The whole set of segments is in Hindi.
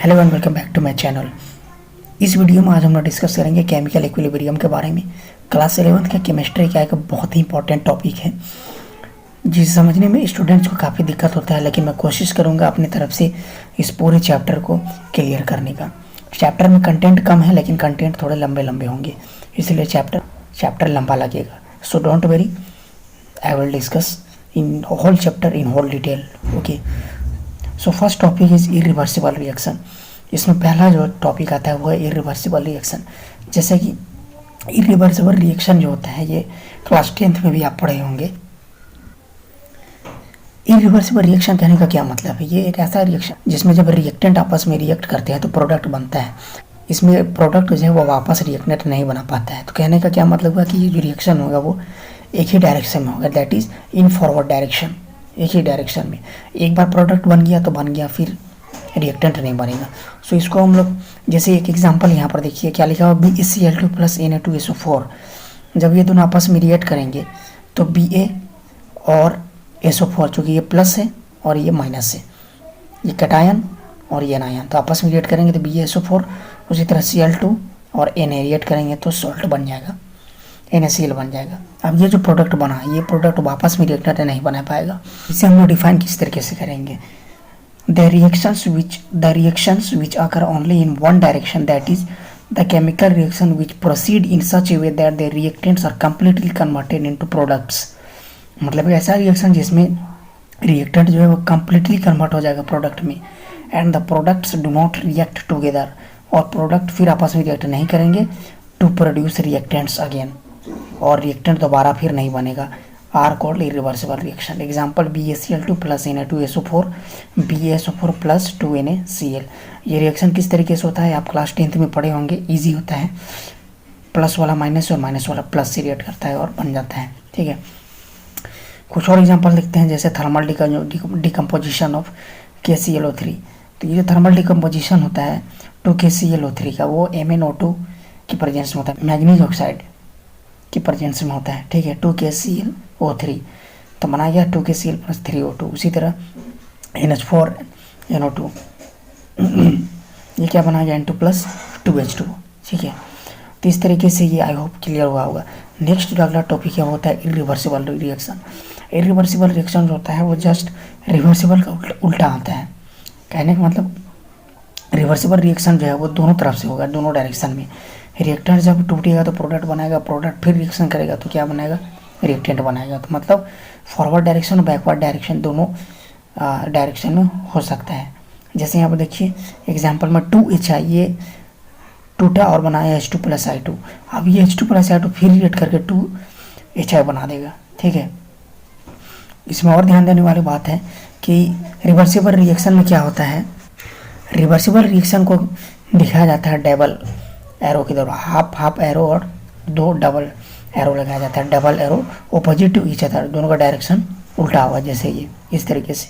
Hello and welcome back to my channel. इस वीडियो में आज हम लोग डिस्कस करेंगे केमिकल इक्विलिब्रियम के बारे में। क्लास 11th का केमिस्ट्री का एक बहुत ही इंपॉर्टेंट टॉपिक है जिसे समझने में स्टूडेंट्स को काफ़ी दिक्कत होता है, लेकिन मैं कोशिश करूंगा अपनी तरफ से इस पूरे चैप्टर को क्लियर करने का। चैप्टर में कंटेंट कम है लेकिन कंटेंट थोड़े लंबे लंबे होंगे, इसलिए चैप्टर लंबा लगेगा। So don't worry, I will discuss in whole chapter in whole detail. Okay, so first topic is irreversible reaction. इसमें पहला जो टॉपिक आता है वो है इरिवर्सिबल रिएक्शन। जैसे कि इरिवर्सिबल रिएक्शन जो होता है ये क्लास 10th में भी आप पढ़े होंगे। इरिवर्सिबल रिएक्शन कहने का क्या मतलब है? ये एक ऐसा रिएक्शन जिसमें जब रिएक्टेंट आपस में रिएक्ट करते हैं तो प्रोडक्ट बनता है। इसमें प्रोडक्ट जो है वो वापस रिएक्टेंट नहीं बना पाता है। तो कहने का क्या मतलब हुआ कि ये जो रिएक्शन होगा वो एक ही डायरेक्शन में होगा, that is in forward direction. एक ही डायरेक्शन में एक बार प्रोडक्ट बन गया तो बन गया, फिर रिएक्टेंट नहीं बनेगा। सो इसको हम लोग जैसे एक एग्जांपल यहाँ पर देखिए क्या लिखा हुआ, BeCl2 + Na2SO4। जब ये दोनों आपस में रिएक्ट करेंगे तो Ba और SO4, चूँकि ये प्लस है और ये माइनस है, ये कैटायन और ये एनायन, तो आपस में रिएक्ट करेंगे तो BaSO4। उसी तरह Cl2 और Na रिएक्ट करेंगे तो सॉल्ट बन जाएगा, NaCl बन जाएगा। अब ये जो प्रोडक्ट बना ये प्रोडक्ट वापस में रिएक्टेंट नहीं बना पाएगा। इसे हम लोग डिफाइन किस तरीके से करेंगे? The reactions which occur only in one direction, that is the chemical reaction which proceed in such a way that the reactants are completely converted into products। मतलब ऐसा रिएक्शन जिसमें रिएक्टेंट जो है वो कम्प्लीटली कन्वर्ट हो जाएगा प्रोडक्ट में, and the products do not react together, और प्रोडक्ट फिर आपस में रिएक्ट नहीं करेंगे टू प्रोड्यूस रिएक्टेंट्स अगेन, और रिएक्टेंट दोबारा फिर नहीं बनेगा, are called irreversible reaction. Example BaCl2 + Na2SO4, BaSO4 + 2NaCl। ये रिएक्शन किस तरीके से होता है आप क्लास 10th में पढ़े होंगे। इजी होता है, प्लस वाला माइनस और माइनस वाला प्लस से रिएक्ट करता है और बन जाता है। ठीक है, कुछ और एग्जाम्पल देखते हैं, जैसे थर्मल डिकम्पोजिशन ऑफ KClO3। तो ये जो थर्मल डिकम्पोजिशन होता है 2KClO3 का, वो MnO2 की प्रेजेंस में होता है, मैग्नीज ऑक्साइड की प्रेजेंस में होता है। ठीक है, 2KClO3 तो बना गया 2KCl + 3O2। उसी तरह NH4NO2 ये क्या बना गया, N2 + 2H2। ठीक है, तो इस तरीके से ये आई होप क्लियर हुआ होगा। नेक्स्ट जो अगला टॉपिक है वो होता है इरिवर्सिबल रिएक्शन। इरिवर्सिबल रिएक्शन जो होता है वो जस्ट रिवर्सिबल का उल्टा आता है। कहने का मतलब रिवर्सिबल रिएक्शन जो है वो दोनों तरफ से होगा, दोनों डायरेक्शन में। रिएक्टेंट जब टूटेगा तो प्रोडक्ट बनाएगा, प्रोडक्ट फिर रिएक्शन करेगा तो क्या बनाएगा, रिएक्टेंट बनाएगा। तो मतलब फॉरवर्ड डायरेक्शन और बैकवर्ड डायरेक्शन दोनों डायरेक्शन में हो सकता है। जैसे यहाँ पर देखिए एग्जांपल में 2HI ये टूटा और बनाया H2 + I2। अब ये H2 + I2 फिर रिएक्ट करके 2HI बना देगा। ठीक है, इसमें और ध्यान देने वाली बात है कि रिवर्सिबल रिएक्शन में क्या होता है, रिवर्सिबल रिएक्शन को दिखाया जाता है डबल एरो की तरह, हाफ एरो और 2 डबल एरो लगाया जाता है। Double arrow opposite to each other, दोनों का डायरेक्शन उल्टा हुआ, जैसे ये इस तरीके से।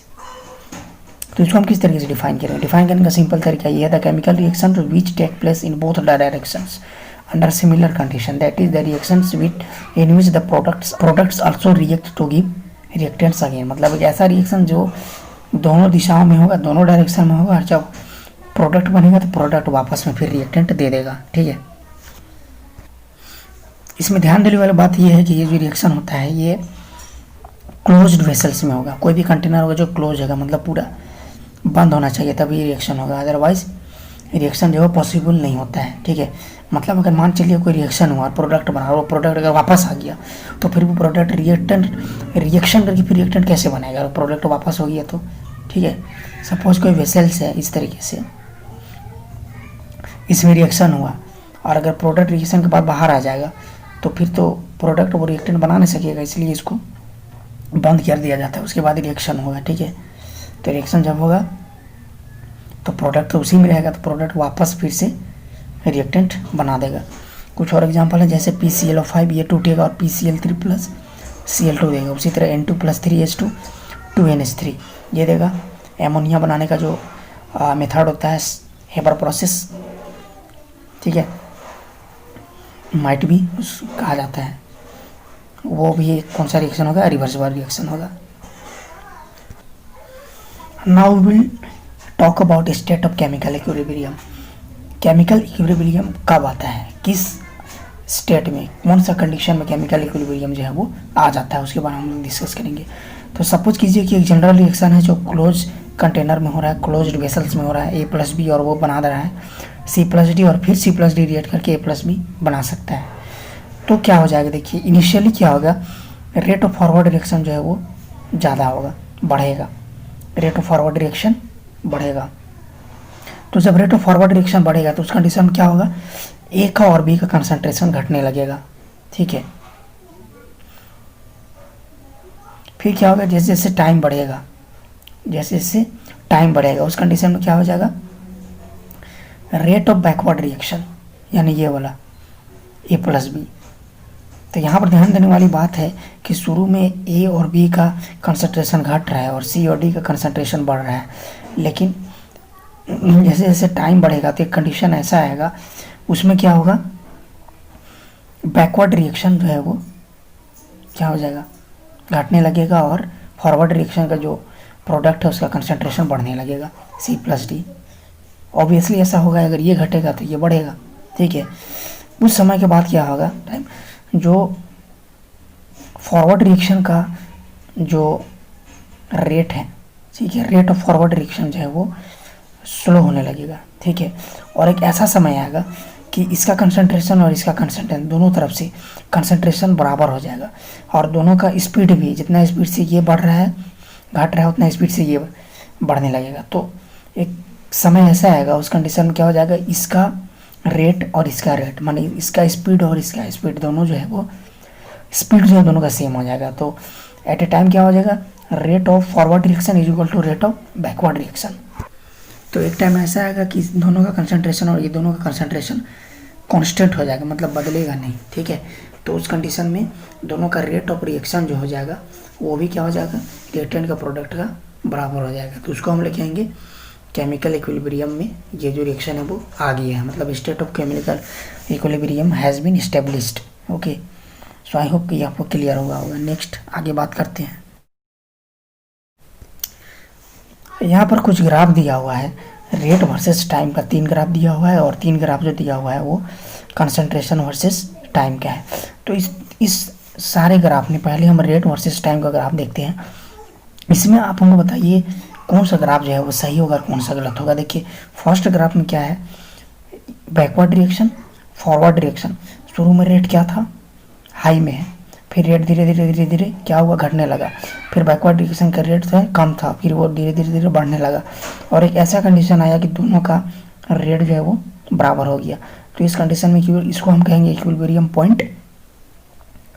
तो इसको हम किस तरीके से डिफाइन करेंगे? डिफाइन करने का सिंपल तरीका ये है, the chemical reaction which take place in both the directions under similar condition, that is the reactions in which the products also react to give reactants again. मतलब एक ऐसा रिएक्शन जो दोनों दिशाओं में होगा, दोनों डायरेक्शन में होगा, और जब प्रोडक्ट बनेगा तो प्रोडक्ट वापस में फिर रिएक्टेंट दे देगा। ठीक है, इसमें ध्यान देने वाली बात यह है कि ये जो रिएक्शन होता है ये क्लोज्ड वेसल्स में होगा। कोई भी कंटेनर होगा जो क्लोज होगा, मतलब पूरा बंद होना चाहिए तभी रिएक्शन होगा, अदरवाइज रिएक्शन जो है पॉसिबल नहीं होता है। ठीक है, मतलब अगर मान चलिए कोई रिएक्शन हुआ, प्रोडक्ट बना, वो प्रोडक्ट अगर वापस आ गया तो फिर वो प्रोडक्ट रिएक्शन करके फिर रिएक्टेंट कैसे बनेगा? अगर प्रोडक्ट वापस हो गया तो। ठीक है, सपोज कोई वेसल्स है, इस तरीके से इसमें रिएक्शन हुआ और अगर प्रोडक्ट रिएक्शन के बाद बाहर आ जाएगा तो फिर तो प्रोडक्ट वो रिएक्टेंट बना नहीं सकेगा, इसलिए इसको बंद कर दिया जाता है, उसके बाद रिएक्शन होगा। ठीक है, तो रिएक्शन जब होगा तो प्रोडक्ट तो उसी में रहेगा, तो प्रोडक्ट वापस फिर से रिएक्टेंट बना देगा। कुछ और एग्जांपल है, जैसे PClO5 ये टूटेगा और PCl3 + Cl2 देगा। उसी तरह N2 + 3H2 2NH3 ये देगा। एमोनिया बनाने का जो मेथड होता है हेबर प्रोसेस, ठीक है, माइट भी कहा जाता है, वो भी कौन सा रिएक्शन होगा, रिवर्सिबल रिएक्शन होगा। Now will talk about state of chemical equilibrium. Chemical equilibrium कब आता है, किस स्टेट में, कौन सा कंडीशन में केमिकल इक्विलिब्रियम जो है वो आ जाता है, उसके बारे में हम लोग डिस्कस करेंगे। तो सपोज कीजिए कि एक जनरल रिएक्शन है जो क्लोज कंटेनर में हो रहा है, क्लोज्ड वेसल्स में हो रहा है, A+B और वो बना दे रहा है C+D और फिर C+D रिएक्ट करके A+B बना सकता है। तो क्या हो जाएगा, देखिए इनिशियली क्या होगा, रेट ऑफ फॉरवर्ड रिएक्शन जो है वो ज़्यादा होगा, बढ़ेगा, रेट ऑफ फॉरवर्ड रिएक्शन बढ़ेगा। तो जब रेट ऑफ फॉरवर्ड रिएक्शन बढ़ेगा तो उस कंडीशन में क्या होगा, ए का और बी का कंसंट्रेशन घटने लगेगा, ठीक है। फिर क्या होगा, जैसे जैसे टाइम बढ़ेगा, जैसे जैसे टाइम बढ़ेगा उस कंडीशन में क्या हो जाएगा, रेट ऑफ बैकवर्ड रिएक्शन, यानी ये वाला A+B। तो यहाँ पर ध्यान देने वाली बात है कि शुरू में ए और बी का कंसंट्रेशन घट रहा है और सी और डी का कंसंट्रेशन बढ़ रहा है, लेकिन जैसे जैसे टाइम बढ़ेगा तो एक कंडीशन ऐसा आएगा उसमें क्या होगा, बैकवर्ड रिएक्शन जो है वो क्या हो जाएगा, घटने लगेगा और फॉरवर्ड रिएक्शन का जो प्रोडक्ट है उसका कंसंट्रेशन बढ़ने लगेगा C+D। ऑब्वियसली ऐसा होगा, अगर ये घटेगा तो ये बढ़ेगा, ठीक है। उस समय के बाद क्या होगा, टाइम जो फॉरवर्ड रिएक्शन का जो रेट है, ठीक है, रेट ऑफ फॉरवर्ड रिएक्शन जो है वो स्लो होने लगेगा, ठीक है। और एक ऐसा समय आएगा कि इसका कंसंट्रेशन और इसका कंसंट्रेशन दोनों तरफ से कंसंट्रेशन बराबर हो जाएगा और दोनों का स्पीड भी, जितना स्पीड से ये बढ़ रहा है घट रहा है उतना स्पीड से ये बढ़ने लगेगा। तो एक समय ऐसा आएगा उस कंडीशन में क्या हो जाएगा, इसका रेट और इसका रेट, माने इसका स्पीड और इसका स्पीड दोनों जो है वो स्पीड जो है दोनों का सेम हो जाएगा। तो एट ए टाइम क्या हो जाएगा, rate of forward reaction is equal to rate of backward reaction. तो एक टाइम ऐसा आएगा कि दोनों का कंसंट्रेशन और ये दोनों का कंसंट्रेशन कांस्टेंट हो जाएगा, मतलब बदलेगा नहीं, ठीक है। तो उस कंडीशन में दोनों का रेट ऑफ रिएक्शन जो हो जाएगा वो भी क्या हो जाएगा, रिएक्टेंट का प्रोडक्ट का बराबर हो जाएगा। तो उसको हम लिखेंगे केमिकल इक्विलिब्रियम में ये जो रिएक्शन है वो आ गया है, मतलब state of chemical equilibrium has been established. Okay, so I hope कि आपको क्लियर होगा। नेक्स्ट आगे बात करते हैं। यहाँ पर कुछ ग्राफ दिया हुआ है, रेट वर्सेस टाइम का 3 ग्राफ दिया हुआ है और 3 ग्राफ जो दिया हुआ है वो कंसंट्रेशन वर्सेस टाइम का है। तो इस सारे ग्राफ में पहले हम रेट वर्सेस टाइम का ग्राफ देखते हैं। इसमें आप हमको बताइए कौन सा ग्राफ जो है वो सही होगा और कौन सा गलत होगा। देखिए फर्स्ट ग्राफ में क्या है, बैकवर्ड रिएक्शन, फॉरवर्ड रिएक्शन। शुरू में रेट क्या था, हाई में है, फिर रेट धीरे धीरे धीरे धीरे क्या हुआ, घटने लगा। फिर बैकवर्ड रिएक्शन का रेट था कम था, फिर वो धीरे धीरे धीरे बढ़ने लगा और एक ऐसा कंडीशन आया कि दोनों का रेट जो है वो बराबर हो गया। तो इस कंडीशन में इसको हम कहेंगे इक्विलिब्रियम पॉइंट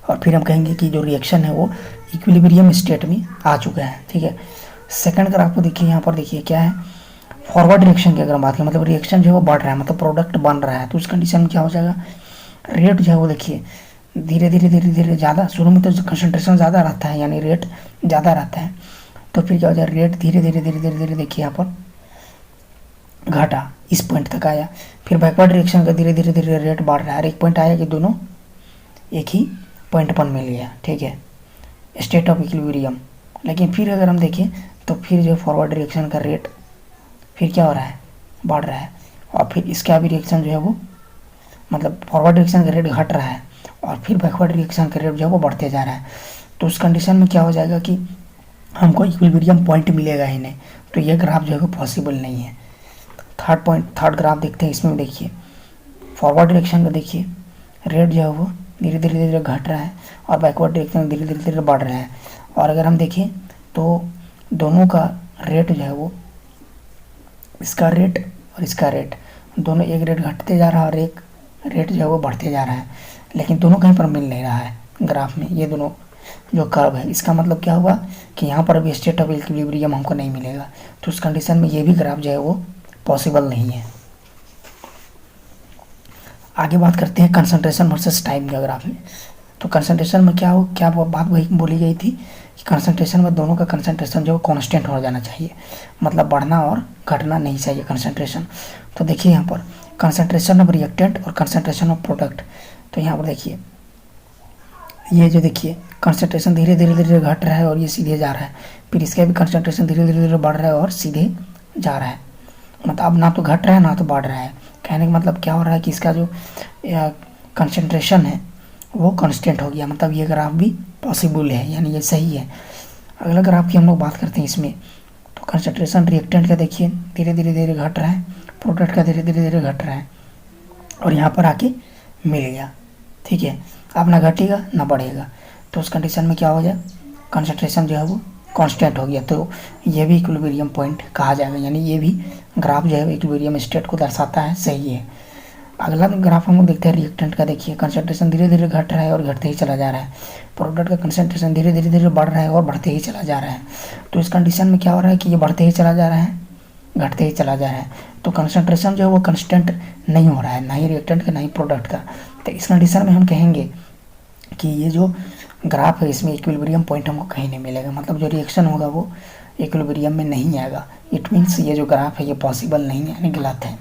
और फिर हम कहेंगे कि जो रिएक्शन है वो इक्विलिब्रियम स्टेट में आ चुका है, ठीक है। सेकंड ग्राफ को देखिए, यहाँ पर देखिए क्या है, फॉरवर्ड रिएक्शन की अगर हम बात करें, मतलब रिएक्शन जो है वो बढ़ रहा है, मतलब प्रोडक्ट बन रहा है। तो उस कंडीशन में क्या हो जाएगा, रेट जो है वो देखिए धीरे धीरे धीरे धीरे ज़्यादा, शुरू में तो कंसंट्रेशन ज़्यादा रहता है यानी रेट ज़्यादा रहता है, तो फिर क्या हो जाएगा, रेट धीरे धीरे धीरे धीरे धीरे देखिए यहाँ पर घटा, इस पॉइंट तक आया। फिर बैकवर्ड रिएक्शन का धीरे धीरे धीरे रेट बढ़ रहा है, एक पॉइंट आया कि दोनों एक ही पॉइंट पर मिल गया, ठीक है, स्टेट ऑफ इक्विलिब्रियम। लेकिन फिर अगर हम देखें तो फिर जो फॉरवर्ड रिएक्शन का रेट फिर क्या हो रहा है, बढ़ रहा है और फिर इसका भी रिएक्शन जो है वो, मतलब फॉरवर्ड रिएक्शन का रेट घट रहा है और फिर बैकवर्ड रिएक्शन का रेट जो है वो बढ़ते जा रहा है। तो उस कंडीशन में क्या हो जाएगा कि हमको इक्विलिब्रियम पॉइंट मिलेगा ही नहीं, तो ये ग्राफ जो है वो पॉसिबल नहीं है। थर्ड ग्राफ देखते हैं, इसमें देखिए फॉरवर्ड रिएक्शन का देखिए रेट जो है वो धीरे धीरे धीरे घट रहा है और बैकवर्ड रिएक्शन धीरे धीरे धीरे बढ़ रहा है। और अगर हम देखें तो दोनों का रेट जो है वो, इसका रेट और इसका रेट, दोनों एक रेट घटते जा रहा है और एक रेट जो है वो बढ़ते जा रहा है, लेकिन दोनों कहीं पर मिल नहीं रहा है ग्राफ में। ये दोनों जो कर्व है, इसका मतलब क्या हुआ कि यहाँ पर भी स्टेट ऑफ इक्विलिब्रियम हमको नहीं मिलेगा। तो उस कंडीशन में ये भी ग्राफ जो है वो पॉसिबल नहीं है। आगे बात करते हैं कंसंट्रेशन वर्सेस टाइम के ग्राफ में। तो कंसंट्रेशन में क्या बात वही बोली गई थी कि कंसंट्रेशन में दोनों का कंसंट्रेशन जो कांस्टेंट हो जाना चाहिए, मतलब बढ़ना और घटना नहीं चाहिए कंसंट्रेशन। तो देखिए यहाँ पर कंसंट्रेशन ऑफ रिएक्टेंट और कंसंट्रेशन ऑफ प्रोडक्ट। तो यहाँ पर देखिए ये जो देखिए कंसंट्रेशन धीरे धीरे धीरे घट रहा है और ये सीधे जा रहा है, फिर इसका भी कंसंट्रेशन धीरे धीरे धीरे बढ़ रहा है और सीधे जा रहा है। मतलब अब ना तो घट रहा है ना तो बढ़ रहा है। कहने का मतलब क्या हो रहा है कि इसका जो कंसंट्रेशन है वो कांस्टेंट हो गया, मतलब ये ग्राफ भी पॉसिबल है, यानी ये सही है। अगला ग्राफ की हम लोग बात करते हैं इसमें, तो कंसंट्रेशन रिएक्टेंट का देखिए धीरे धीरे धीरे घट रहा है, प्रोडक्ट का धीरे धीरे धीरे घट रहा है, और यहाँ पर आके मिल गया। ठीक है, अब ना घटेगा ना बढ़ेगा, तो उस कंडीशन में क्या हो जाए, कंसंट्रेशन जो है वो कांस्टेंट हो गया, तो ये भी इक्विलिब्रियम पॉइंट कहा जाएगा, यानी ये भी ग्राफ जो है इक्विलिब्रियम स्टेट को दर्शाता है, सही है। अगला ग्राफ हम लोग देखते हैं रिएक्टेंट का। देखिए कंसंट्रेशन धीरे धीरे घट रहा है और घटते ही चला जा रहा है, प्रोडक्ट का कंसंट्रेशन धीरे धीरे धीरे बढ़ रहा है और बढ़ते ही चला जा रहा है। तो इस कंडीशन में क्या हो रहा है कि ये बढ़ते ही चला जा रहा है, घटते ही चला जा रहा है, तो कंसंट्रेशन जो है वो कांस्टेंट नहीं हो रहा है, ना ही रिएक्टेंट का ना ही प्रोडक्ट का। तो इस कंडीशन में हम कहेंगे कि ये जो ग्राफ है इसमें इक्विलिब्रियम पॉइंट हमको कहीं नहीं मिलेगा, मतलब जो रिएक्शन होगा वो इक्विलिब्रियम में नहीं आएगा। इट मीन्स ये जो ग्राफ है ये पॉसिबल नहीं है, यानी गलत है।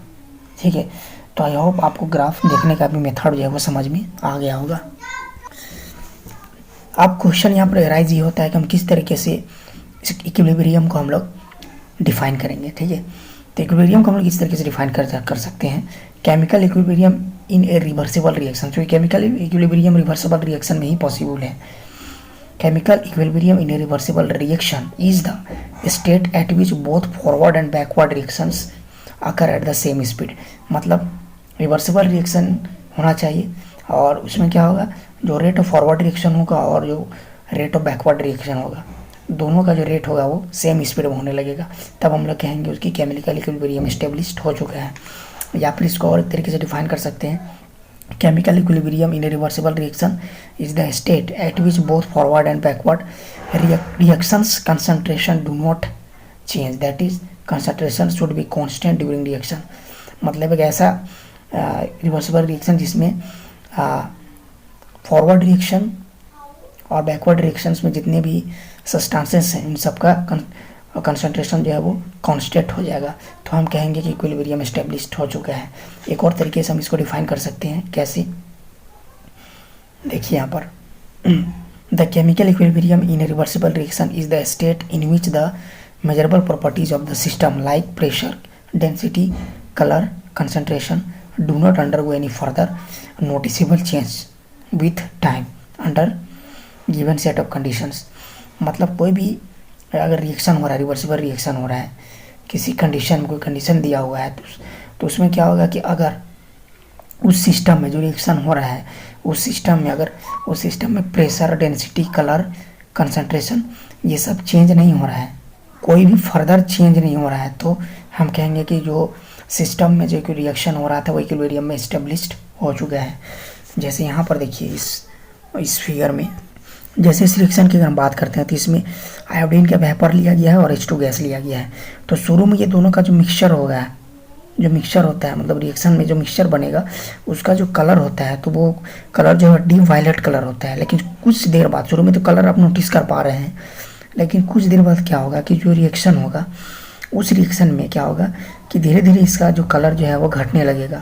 ठीक है, तो आई होप आपको ग्राफ देखने का भी मेथड जो है वो समझ में आ गया होगा। अब क्वेश्चन यहाँ पर एराइज ये होता है कि हम किस तरीके से इस इक्विलिब्रियम को हम लोग डिफाइन करेंगे। ठीक है, तो इक्विलिब्रियम को हम लोग इस तरीके से डिफाइन कर सकते हैं, केमिकल इक्विलिब्रियम इन ए रिवर्सिबल रिएक्शन। तो केमिकल इक्विलिब्रियम रिवर्सिबल रिएक्शन में ही पॉसिबल है। Chemical equilibrium in A reversible reaction is the state eight which both forward and backward reactions occur at the same speed. मतलब रिवर्सिबल रिएक्शन होना चाहिए, और उसमें क्या होगा, जो रेट ऑफ फॉरवर्ड रिएक्शन होगा और जो रेट ऑफ बैकवर्ड रिएक्शन होगा, दोनों का जो रेट होगा वो सेम स्पीड में होने लगेगा, तब हम लोग कहेंगे उसकी केमिकल इक्विलिब्रियम एस्टेब्लिश्ड हो चुका है। या फिर इसको और एक तरीके से डिफाइन कर सकते हैं, chemical equilibrium in A reversible reaction is the state eight which both forward and backward reactions concentration do not change, that is concentration should be constant during reaction. मतलब एक ऐसा रिवर्सिबल रिएक्शन जिसमें फॉरवर्ड रिएक्शन और बैकवर्ड रिएक्शंस में जितने भी सब्सटेंसेस हैं इन सबका कंसंट्रेशन जो है वो कांस्टेंट हो जाएगा, तो हम कहेंगे कि इक्विलिब्रियम एस्टेब्लिश्ड हो चुका है। एक और तरीके से हम इसको डिफाइन कर सकते हैं, कैसे, देखिए यहाँ पर the chemical equilibrium in A reversible reaction is the state in which the measurable properties of the system like pressure, density, colour, concentration do not undergo any further noticeable change with time under given set of conditions. मतलब कोई भी अगर रिएक्शन हो रहा है, रिवर्सिबल रिएक्शन हो रहा है, किसी कंडीशन में कोई कंडीशन दिया हुआ है, तो उसमें क्या होगा कि अगर उस सिस्टम में जो रिएक्शन हो रहा है उस सिस्टम में अगर उस सिस्टम में प्रेशर, डेंसिटी, कलर, कंसंट्रेशन ये सब चेंज नहीं हो रहा है, कोई भी फर्दर चेंज नहीं हो रहा है, तो हम कहेंगे कि जो सिस्टम में जो रिएक्शन हो रहा था वो इक्विलिब्रियम में एस्टेब्लिश्ड हो चुका है। जैसे यहाँ पर देखिए इस फिगर में, जैसे इस रिएक्शन की अगर हम बात करते हैं तो इसमें आयोडीन का वेपर लिया गया है और H2 गैस लिया गया है। तो शुरू में ये दोनों का जो मिक्सचर होगा, जो मिक्सचर होता है, मतलब रिएक्शन में जो मिक्सचर बनेगा उसका जो कलर होता है तो वो कलर जो है डीप वायलेट कलर होता है। लेकिन कुछ देर बाद, शुरू में तो कलर आप नोटिस कर पा रहे हैं, लेकिन कुछ देर बाद क्या होगा कि जो रिएक्शन होगा उस रिएक्शन में क्या होगा कि धीरे धीरे इसका जो कलर जो है वो घटने लगेगा।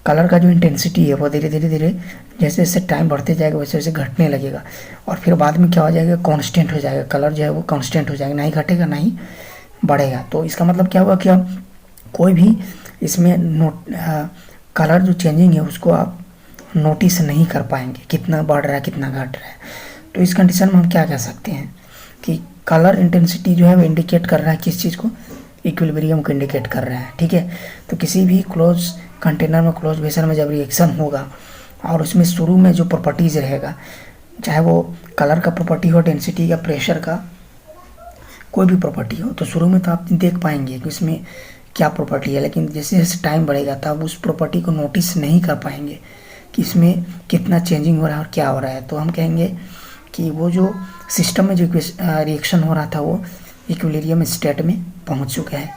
कलर का जो इंटेंसिटी है वो धीरे धीरे धीरे जैसे जैसे टाइम बढ़ते जाएगा वैसे वैसे घटने लगेगा, और फिर बाद में क्या हो जाएगा, कांस्टेंट हो जाएगा, कलर जो है वो कांस्टेंट हो जाएगा, ना ही घटेगा ना ही बढ़ेगा। तो इसका मतलब क्या होगा कि आप कोई भी इसमें कलर जो चेंजिंग है उसको आप नोटिस नहीं कर पाएंगे, कितना बढ़ रहा है कितना घट रहा है। तो इस कंडीशन में हम क्या कह सकते हैं कि कलर इंटेंसिटी जो है वो इंडिकेट कर रहा है किस चीज़ को, इक्विलिब्रियम को इंडिकेट कर रहा है। ठीक है, तो किसी भी क्लोज कंटेनर में, क्लोज वेसल में जब रिएक्शन होगा और उसमें शुरू में जो प्रॉपर्टीज रहेगा, चाहे वो कलर का प्रॉपर्टी हो, डेंसिटी का, प्रेशर का, कोई भी प्रॉपर्टी हो, तो शुरू में तो आप देख पाएंगे कि उसमें क्या प्रॉपर्टी है, लेकिन जैसे जैसे टाइम बढ़ेगा तब उस प्रॉपर्टी को नोटिस नहीं कर पाएंगे कि इसमें कितना चेंजिंग हो रहा है और क्या हो रहा है। तो हम कहेंगे कि वो जो सिस्टम में जो रिएक्शन हो रहा था वो इक्विलिब्रियम स्टेट में पहुंच चुका है।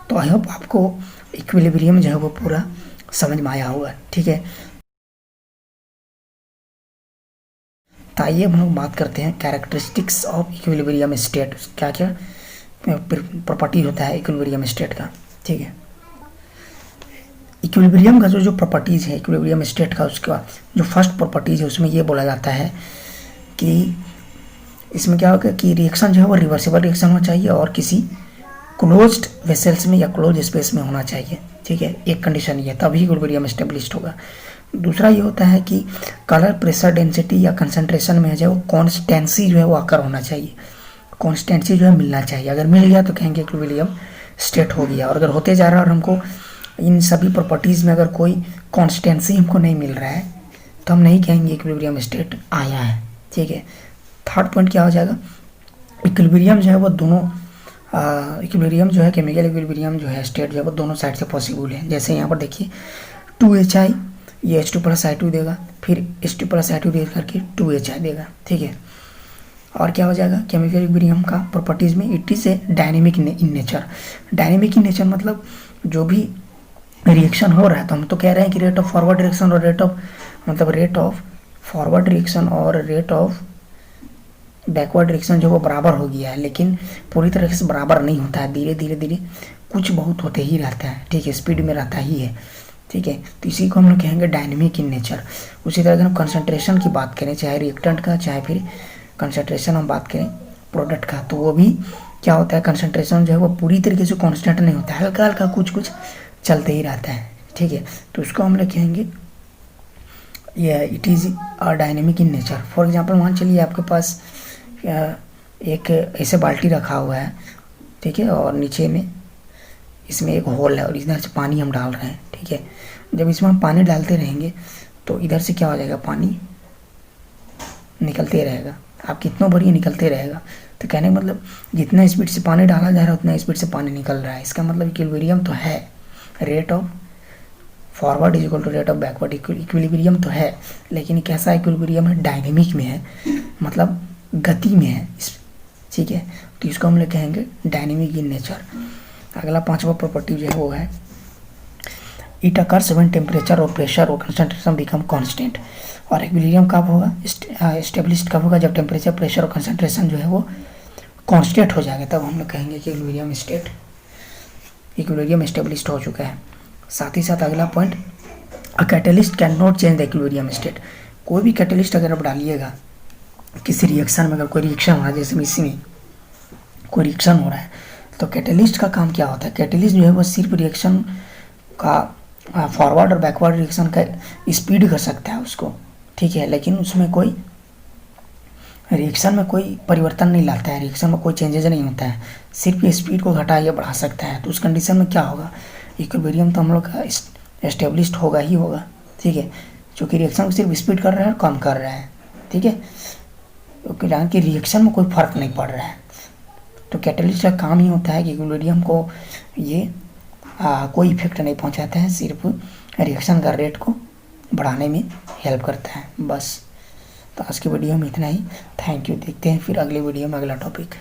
तो आई होप आपको इक्विलिब्रियम जो है वो पूरा समझ में आया होगा। ठीक है, तो आइए हम लोग बात करते हैं कैरेक्टरिस्टिक्स ऑफ इक्विलिब्रियम स्टेट, क्या क्या प्रॉपर्टी होता है इक्विलिब्रियम स्टेट का। ठीक है, इक्विलिब्रियम का जो प्रॉपर्टीज है इक्विलिब्रियम स्टेट का, उसका जो फर्स्ट प्रॉपर्टीज है उसमें ये बोला जाता है कि इसमें क्या होगा कि रिएक्शन जो है वो रिवर्सिबल रिएक्शन होना चाहिए और किसी क्लोज्ड वेसल्स में या क्लोज स्पेस में होना चाहिए, ठीक है, एक कंडीशन ये, तभी इक्विलिब्रियम एस्टेब्लिश्ड होगा। दूसरा ये होता है कि कलर प्रेशर डेंसिटी या कंसंट्रेशन में जो है कॉन्स्टेंसी जो है वो आकर होना चाहिए, कॉन्स्टेंसी जो है मिलना चाहिए। अगर मिल गया तो कहेंगे इक्विलिब्रियम स्टेट हो गया। और अगर होते जा रहा है और हमको इन सभी प्रॉपर्टीज़ में अगर कोई कॉन्स्टेंसी हमको नहीं मिल रहा है तो हम नहीं कहेंगे इक्विलिब्रियम स्टेट आया है, ठीक है। थर्ड पॉइंट क्या हो जाएगा, इक्विलिब्रियम जो है वो दोनों इक्विलिब्रियम जो है केमिकल इक्विलिब्रियम जो है स्टेट जो है वो दोनों साइड से पॉसिबल है। जैसे यहाँ पर देखिए 2HI ये H2 + I2 देगा, फिर H2 + I2 दे करके 2HI देगा, ठीक है। और क्या हो जाएगा केमिकल इक्विलिब्रियम का प्रॉपर्टीज़ में, it is a dynamic in nature. Dynamic in nature मतलब जो भी रिएक्शन हो रहा है, तो हम तो कह रहे हैं कि रेट ऑफ फॉरवर्ड डायरेक्शन और रेट ऑफ फॉरवर्ड डायरेक्शन और रेट ऑफ बैकवर्ड डायरेक्शन जो वो बराबर हो गया है, लेकिन पूरी तरह से बराबर नहीं होता है, धीरे धीरे कुछ बहुत होते ही रहता है, ठीक है, स्पीड में रहता ही है, ठीक है। तो इसी को हम लोग कहेंगे डायनेमिक इन नेचर। उसी तरह अगर हम कंसंट्रेशन की बात करें, चाहे रिएक्टेंट का चाहे फिर कंसंट्रेशन हम बात करें प्रोडक्ट का, तो वो भी क्या होता है, कंसंट्रेशन जो है वो पूरी तरीके से कांस्टेंट नहीं होता है, हल्का हल्का कुछ कुछ चलते ही रहता है, ठीक है। तो उसको हम लोग कहेंगे ये it is dynamic in nature. For example मान चलिए आपके पास एक ऐसे बाल्टी रखा हुआ है, ठीक है, और नीचे में इसमें एक होल है और इधर से पानी हम डाल रहे हैं, ठीक है। जब इसमें हम पानी डालते रहेंगे तो इधर से क्या हो जाएगा, पानी निकलते रहेगा, आप कितना भरिए निकलते रहेगा। तो कहने का मतलब जितना स्पीड से पानी डाला जा रहा है उतना स्पीड से पानी निकल रहा है। इसका मतलब इक्विलिब्रियम तो है, rate of forward is equal to rate of backward, equilibrium तो है, लेकिन कैसा इक्विलिब्रियम है, डायनेमिक में है, मतलब गति में है, ठीक है। तो इसको हम लोग कहेंगे डायनेमिक इन नेचर। अगला पांचवा प्रॉपर्टी जो है वो है इट अकर्स व्हेन टेम्परेचर और प्रेशर और कंसंट्रेशन बिकम कांस्टेंट। और इक्विलिब्रियम कब होगा, एस्टेब्लिश्ड कब होगा, जब टेम्परेचर प्रेशर और कंसंट्रेशन जो है वो कांस्टेंट हो जाएगा, तब हम लोग कहेंगे कि इक्विलिब्रियम एस्टेब्लिश्ड हो चुका है। साथ ही साथ अगला point, a catalyst can not change the equilibrium state. कोई भी कैटलिस्ट अगर आप डालिएगा किसी रिएक्शन में, अगर कोई रिएक्शन हो रहा है, जैसे इसी में कोई रिएक्शन हो रहा है, तो कैटलिस्ट का काम क्या होता है, कैटलिस्ट जो है वो सिर्फ रिएक्शन का फॉरवर्ड और बैकवर्ड रिएक्शन का स्पीड कर सकता है उसको, ठीक है, लेकिन उसमें कोई रिएक्शन में कोई परिवर्तन नहीं लाता है, रिएक्शन में कोई चेंजेज नहीं होता है, सिर्फ स्पीड को घटा या बढ़ा सकता है। तो उस कंडीशन में क्या होगा, इक्विलिब्रियम तो हम लोग का एस्टेब्लिश्ड होगा ही होगा, ठीक है, क्योंकि रिएक्शन को सिर्फ स्पीड कर रहा है और कम कर रहा है, ठीक है, क्योंकि जान कि रिएक्शन में कोई फर्क नहीं पड़ रहा है। तो कैटलिस्ट का काम ही होता है कि इक्विलिब्रियम को ये कोई इफेक्ट नहीं पहुंचाता है, सिर्फ रिएक्शन का रेट को बढ़ाने में हेल्प करता है, बस। तो आज की वीडियो में इतना ही, थैंक यू। देखते हैं फिर अगली वीडियो में अगला टॉपिक।